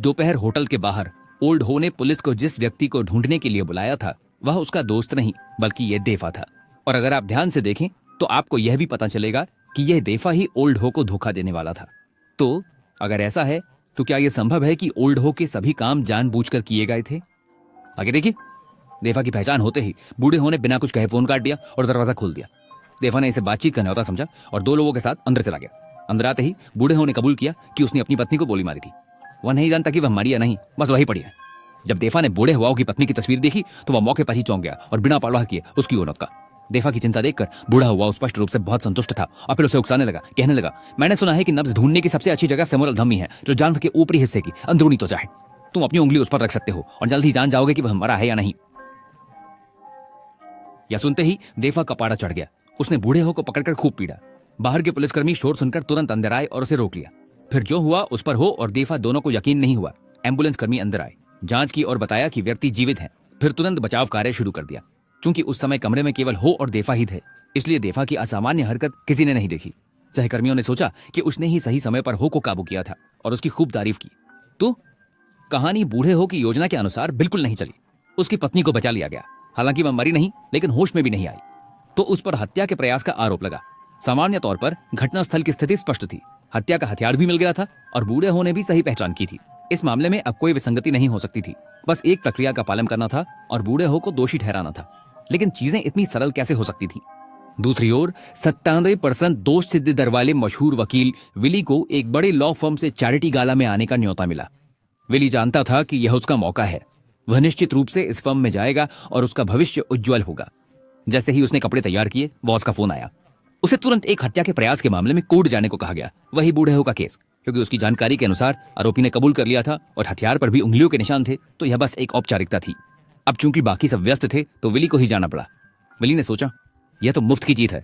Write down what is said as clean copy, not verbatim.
दोपहर होटल के बाहर ओल्ड हो ने पुलिस को जिस व्यक्ति को ढूंढने के लिए बुलाया था वह उसका दोस्त नहीं बल्कि यह देफा था। और अगर आप ध्यान से देखें तो आपको यह भी पता चलेगा कि यह देफा ही ओल्ड हो को धोखा देने वाला था। तो अगर ऐसा है तो क्या यह संभव है कि ओल्ड हो के सभी काम जानबूझकर किए गए थे? आगे देखिए। देफा की पहचान होते ही बूढ़े हो ने बिना कुछ कहे फोन काट दिया और दरवाजा खोल दिया। देफा ने इसे बातचीत करने होता समझा और दो लोगों के साथ अंदर चला गया। अंदर आते ही बूढ़े हो ने कबूल किया कि उसने अपनी पत्नी को गोली मारी थी। वह नहीं जानता कि वह मरी या नहीं, बस वही पड़ी है। जब देफा ने बूढ़े हुआ की पत्नी की तस्वीर देखी तो वह मौके पर ही चौंक गया और बिना परवाह किए उसकी ओर नौका। देफा की चिंता देखकर बूढ़ा हुआ स्पष्ट रूप से बहुत संतुष्ट था और फिर उसे उकसाने लगा, कहने लगा, मैंने सुना है कि नब्ज ढूंढने की सबसे अच्छी जगह फेमोरल धमनी है जो जांघ के ऊपरी हिस्से की अंदरूनी त्वचा है। तुम अपनी उंगली उस पर रख सकते हो और जल्द ही जान जाओगे कि वह मरा है या नहीं। यह सुनते ही देफा कपाड़ा चढ़ गया। उसने बूढ़े हो को पकड़कर खूब पीड़ा। बाहर के पुलिसकर्मी शोर सुनकर तुरंत अंदर आए और उसे रोक लिया। फिर जो हुआ उस पर हो और देफा दोनों को यकीन नहीं हुआ। एम्बुलेंस कर्मी अंदर आए, जांच की और बताया कि व्यक्ति जीवित है। फिर तुरंत बचाव कार्य शुरू कर दिया। चूंकि उस समय कमरे में केवल हो और देफा ही थे, इसलिए देफा की असामान्य हरकत किसी ने नहीं देखी। सहकर्मियों ने सोचा कि उसने ही सही समय पर हो को काबू किया था और उसकी खूब तारीफ की। तो कहानी बूढ़े हो की योजना के अनुसार बिल्कुल नहीं चली। उसकी पत्नी को बचा लिया गया। हालांकि वह मरी नहीं लेकिन होश में भी नहीं आई, तो उस पर हत्या के प्रयास का आरोप लगा। सामान्य तौर पर घटनास्थल की स्थिति स्पष्ट थी। हत्या का हथियार भी मिल गया था और बूढ़े होने भी सही पहचान की थी। इस मामले में अब कोई विसंगति नहीं हो सकती थी। बस एक प्रक्रिया का पालन करना था और बूढ़े हो को दोषी ठहराना था। लेकिन चीजें इतनी सरल कैसे हो सकती थी? दूसरी ओर 97% दोष सिद्ध दर वाले मशहूर वकील विली को एक बड़े लॉ फर्म से चैरिटी गाला में आने का न्योता मिला। विली जानता था कि यह उसका मौका है। वह निश्चित रूप से इस फर्म में जाएगा और उसका भविष्य उज्जवल होगा। जैसे ही उसने कपड़े तैयार किए, बॉस का फोन आया। उसे तुरंत एक हत्या के प्रयास के मामले में कोर्ट जाने को कहा गया, वही बूढ़े हो का केस। क्योंकि उसकी जानकारी के अनुसार आरोपी ने कबूल कर लिया था और हथियार पर भी उंगलियों के निशान थे, तो यह बस एक औपचारिकता थी। अब चूंकि बाकी सब व्यस्त थे तो विली को ही जाना पड़ा। विली ने सोचा, यह तो मुफ्त की जीत है।